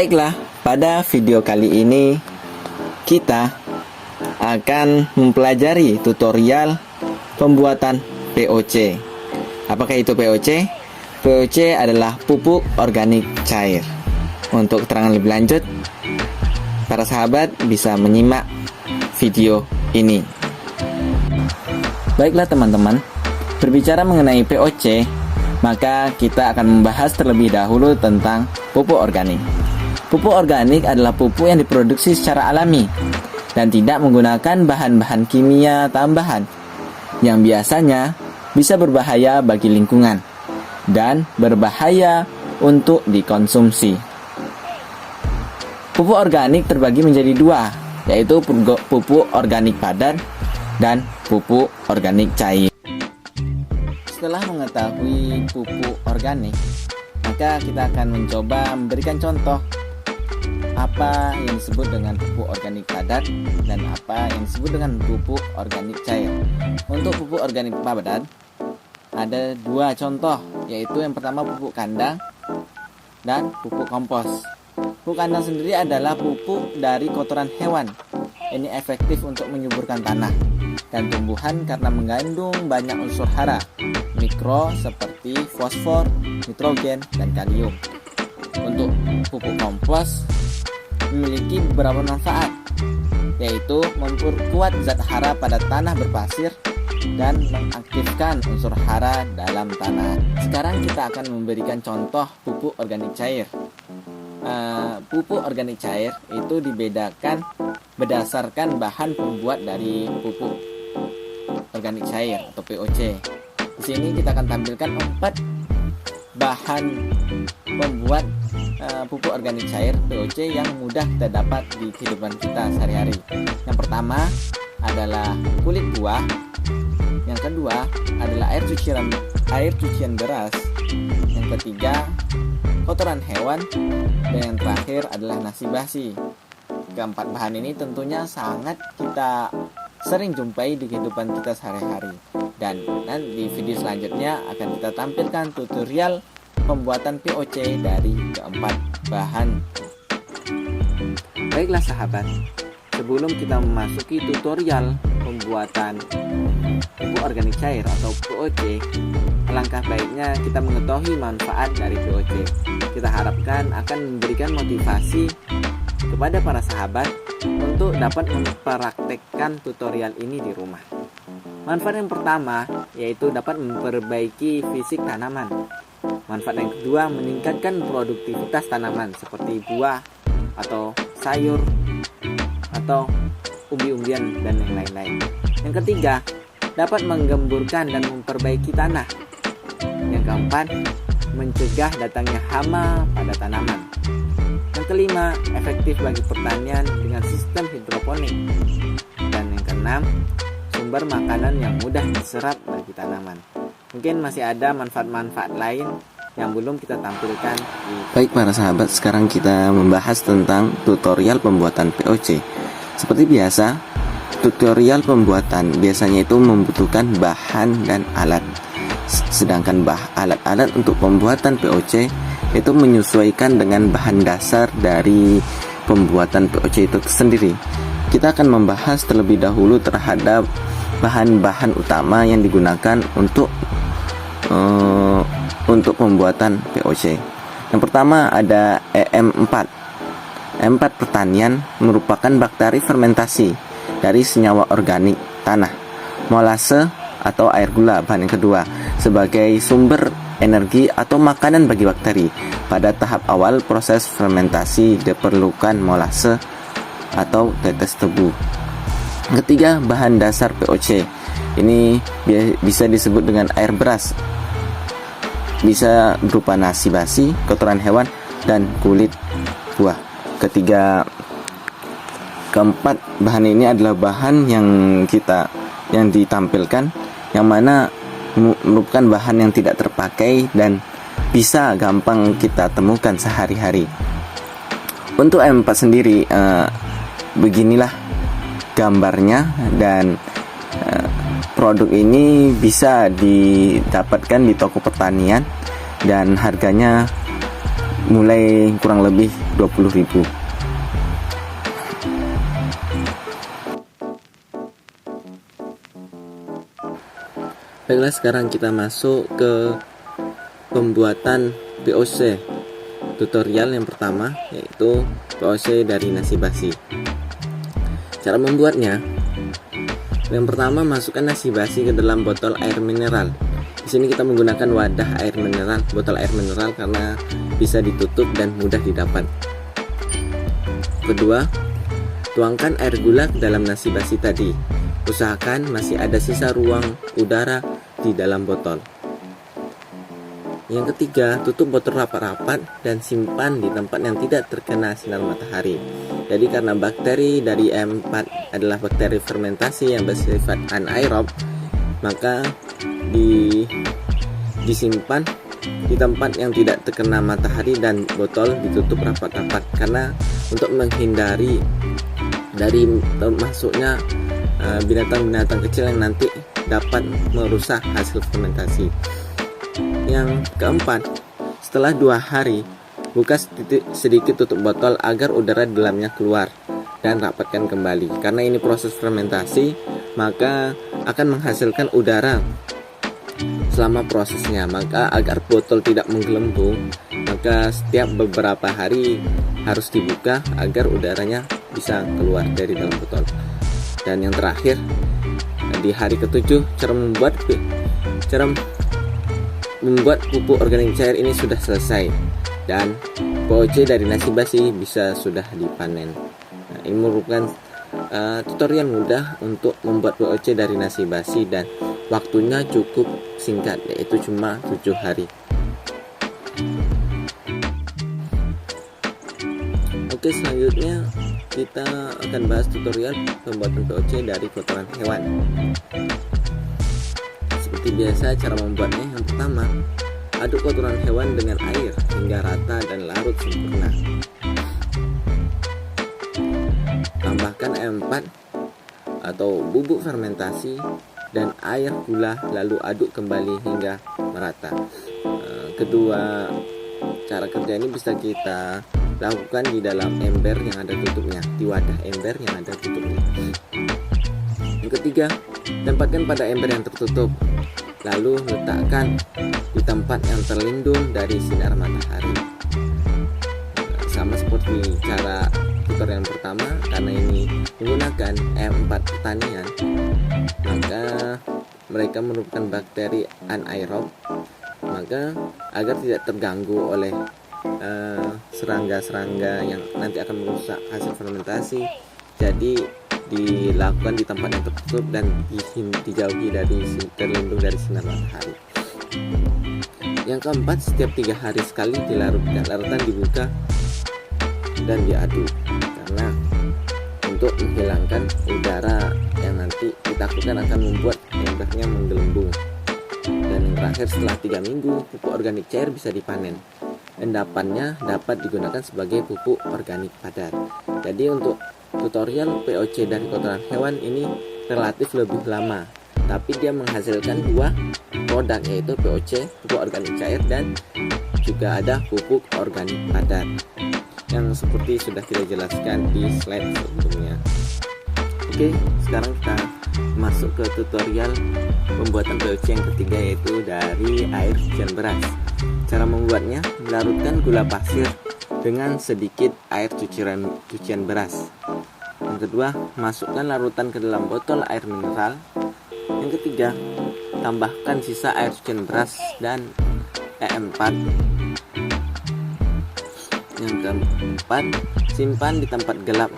Baiklah, pada video kali ini kita akan mempelajari tutorial pembuatan POC. Apakah itu POC? POC adalah pupuk organik cair. Untuk keterangan lebih lanjut, para sahabat bisa menyimak video ini. Baiklah teman-teman, berbicara mengenai POC, maka kita akan membahas terlebih dahulu tentang pupuk organik. Pupuk organik adalah pupuk yang diproduksi secara alami dan tidak menggunakan bahan-bahan kimia tambahan yang biasanya bisa berbahaya bagi lingkungan dan berbahaya untuk dikonsumsi. Pupuk organik terbagi menjadi dua, yaitu pupuk organik padat dan pupuk organik cair. Setelah mengetahui pupuk organik, maka kita akan mencoba memberikan contoh apa yang disebut dengan pupuk organik padat dan apa yang disebut dengan pupuk organik cair. Untuk pupuk organik padat ada dua contoh, yaitu yang pertama pupuk kandang dan pupuk kompos. Pupuk kandang sendiri adalah pupuk dari kotoran hewan. Ini efektif untuk menyuburkan tanah dan tumbuhan karena mengandung banyak unsur hara mikro seperti fosfor, nitrogen, dan kalium. Untuk pupuk kompos memiliki beberapa manfaat, yaitu memperkuat zat hara pada tanah berpasir dan mengaktifkan unsur hara dalam tanah. Sekarang kita akan memberikan contoh pupuk organik cair. Pupuk organik cair itu dibedakan berdasarkan bahan pembuat dari pupuk organik cair atau POC. Di sini kita akan tampilkan 4 bahan pembuat pupuk organik cair POC yang mudah kita dapat di kehidupan kita sehari-hari. Yang pertama adalah kulit buah, yang kedua adalah air cucian beras, yang ketiga kotoran hewan, dan yang terakhir adalah nasi basi. Keempat bahan ini tentunya sangat kita sering jumpai di kehidupan kita sehari-hari. Dan nanti di video selanjutnya akan kita tampilkan tutorial pembuatan POC dari keempat bahan. Baiklah sahabat, sebelum kita memasuki tutorial pembuatan pupuk organik cair atau POC, alangkah baiknya kita mengetahui manfaat dari POC. Kita harapkan akan memberikan motivasi kepada para sahabat untuk dapat mempraktekkan tutorial ini di rumah. Manfaat yang pertama yaitu dapat memperbaiki fisik tanaman. Manfaat yang kedua, meningkatkan produktivitas tanaman seperti buah atau sayur atau umbi-umbian dan yang lain-lain. Yang ketiga, dapat menggemburkan dan memperbaiki tanah. Yang keempat, mencegah datangnya hama pada tanaman. Yang kelima, efektif bagi pertanian dengan sistem hidroponik. Dan yang keenam, sumber makanan yang mudah diserap bagi tanaman. Mungkin masih ada manfaat-manfaat lain yang belum kita tampilkan. Baik para sahabat, sekarang kita membahas tentang tutorial pembuatan POC. Seperti biasa, tutorial pembuatan biasanya itu membutuhkan bahan dan alat. Sedangkan alat-alat untuk pembuatan POC itu menyesuaikan dengan bahan dasar dari pembuatan POC itu sendiri. Kita akan membahas terlebih dahulu terhadap bahan-bahan utama yang digunakan untuk pembuatan POC. Yang pertama ada EM4. EM4 pertanian merupakan bakteri fermentasi dari senyawa organik tanah. Molase atau air gula bahan yang kedua sebagai sumber energi atau makanan bagi bakteri. Pada tahap awal proses fermentasi diperlukan molase atau tetes tebu. Ketiga, bahan dasar POC. Ini bisa disebut dengan air beras. Bisa berupa nasi basi, kotoran hewan, dan kulit buah. Keempat bahan ini adalah bahan yang ditampilkan, yang mana merupakan bahan yang tidak terpakai dan bisa gampang kita temukan sehari-hari. Untuk M4 sendiri, beginilah gambarnya, dan produk ini bisa didapatkan di toko pertanian dan harganya mulai kurang lebih 20.000. Baiklah, sekarang kita masuk ke pembuatan POC. Tutorial yang pertama yaitu POC dari nasi basi. Cara membuatnya, yang pertama masukkan nasi basi ke dalam botol air mineral. Di sini kita menggunakan wadah air mineral, botol air mineral karena bisa ditutup dan mudah didapat. Kedua, tuangkan air gula ke dalam nasi basi tadi. Usahakan masih ada sisa ruang udara di dalam botol. Yang ketiga, tutup botol rapat-rapat dan simpan di tempat yang tidak terkena sinar matahari. Jadi karena bakteri dari M4 adalah bakteri fermentasi yang bersifat anaerob, maka disimpan di tempat yang tidak terkena matahari dan botol ditutup rapat-rapat karena untuk menghindari dari masuknya binatang-binatang kecil yang nanti dapat merusak hasil fermentasi. Yang keempat, setelah 2 hari, buka sedikit tutup botol agar udara di dalamnya keluar dan rapatkan kembali. Karena ini proses fermentasi, maka akan menghasilkan udara selama prosesnya. Maka agar botol tidak menggelembung, maka setiap beberapa hari harus dibuka agar udaranya bisa keluar dari dalam botol. Dan yang terakhir, di hari ke-7, cara membuat pupuk organik cair ini sudah selesai dan POC dari nasi basi bisa sudah dipanen. Nah, ini merupakan tutorial mudah untuk membuat POC dari nasi basi dan waktunya cukup singkat, yaitu cuma 7 hari. Oke, selanjutnya kita akan bahas tutorial pembuatan POC dari kotoran hewan. Seperti biasa, cara membuatnya yang pertama, aduk kotoran hewan dengan air hingga rata dan larut sempurna. Tambahkan M4 atau bubuk fermentasi dan air gula, lalu aduk kembali hingga merata. Kedua cara kerja ini bisa kita lakukan di dalam ember yang ada tutupnya, di wadah ember yang ada tutupnya. Yang ketiga, tempatkan pada ember yang tertutup, lalu letakkan di tempat yang terlindung dari sinar matahari. Sama seperti cara tutorial yang pertama, karena ini menggunakan M4 pertanian, maka mereka merupakan bakteri anaerob, maka agar tidak terganggu oleh serangga-serangga yang nanti akan merusak hasil fermentasi, jadi dilakukan di tempat yang tertutup dan dijauhi dari terlindung dari sinar matahari. Yang keempat, setiap 3 hari sekali dilarutkan. Larutan dibuka dan diaduk karena untuk menghilangkan udara yang nanti ditakutkan akan membuat embernya menggelembung. Dan yang terakhir, setelah 3 minggu pupuk organik cair bisa dipanen. Endapannya dapat digunakan sebagai pupuk organik padat. Jadi untuk tutorial POC dari kotoran hewan ini relatif lebih lama, tapi dia menghasilkan 2 produk, yaitu POC, pupuk organik cair, dan juga ada pupuk organik padat yang seperti sudah kita jelaskan di slide sebelumnya. Oke, sekarang kita masuk ke tutorial pembuatan POC yang ketiga, yaitu dari air cucian beras. Cara membuatnya, larutkan gula pasir dengan sedikit air cucian beras. Yang kedua, masukkan larutan ke dalam botol air mineral. Yang ketiga, tambahkan sisa air cucian beras dan E4. Yang keempat, simpan di tempat gelap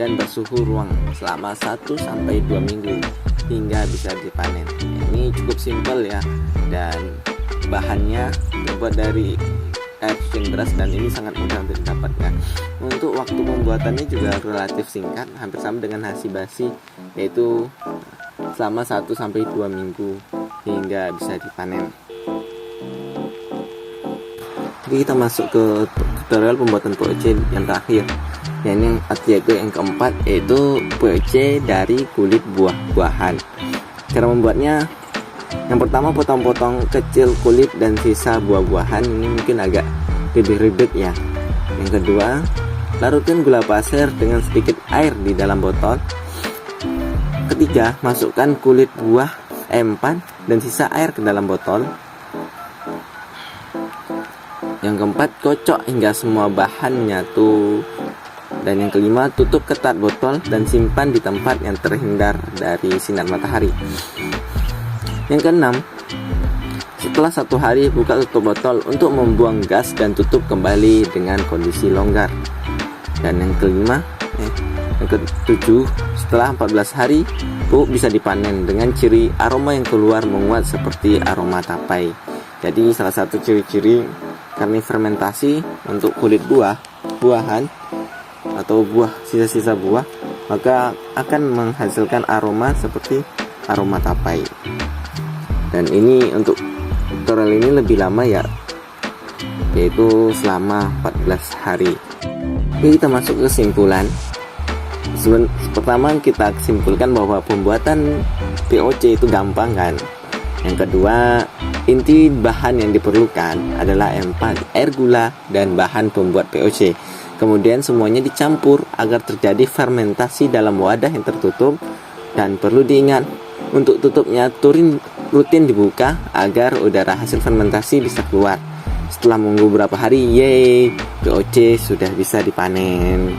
dan bersuhu ruang selama 1-2 minggu hingga bisa dipanen. Ini cukup simpel ya, dan bahannya terbuat dari air cucian beras dan ini sangat mudah untuk didapatkan. Untuk waktu pembuatannya juga relatif singkat, hampir sama dengan nasi basi, yaitu selama 1-2 minggu hingga bisa dipanen. Jadi kita masuk ke tutorial pembuatan POC yang terakhir, yaitu yang keempat, yaitu POC dari kulit buah-buahan. Cara membuatnya, yang pertama, potong-potong kecil kulit dan sisa buah-buahan. Ini mungkin agak lebih ribet ya, Yang kedua, larutkan gula pasir dengan sedikit air di dalam botol. Ketiga, masukkan kulit buah E4 dan sisa air ke dalam botol. Yang keempat, kocok hingga semua bahan menyatu. Dan yang kelima, tutup ketat botol dan simpan di tempat yang terhindar dari sinar matahari. Yang keenam, setelah 1 hari buka tutup botol untuk membuang gas dan tutup kembali dengan kondisi longgar. Dan yang kelima, yang ketujuh, setelah 14 hari pupuk bisa dipanen dengan ciri aroma yang keluar menguat seperti aroma tapai. Jadi salah satu ciri-ciri karena fermentasi untuk kulit buahan atau sisa-sisa buah, maka akan menghasilkan aroma seperti aroma tapai. Dan ini untuk tutorial ini lebih lama ya, yaitu selama 14 hari. Oke, kita masuk ke kesimpulan. Pertama, kita simpulkan bahwa pembuatan POC itu gampang kan. Yang kedua, inti bahan yang diperlukan adalah E4, air gula, dan bahan pembuat POC. Kemudian semuanya dicampur agar terjadi fermentasi dalam wadah yang tertutup. Dan perlu diingat, untuk tutupnya rutin dibuka agar udara hasil fermentasi bisa keluar. Setelah menunggu beberapa hari, POC sudah bisa dipanen.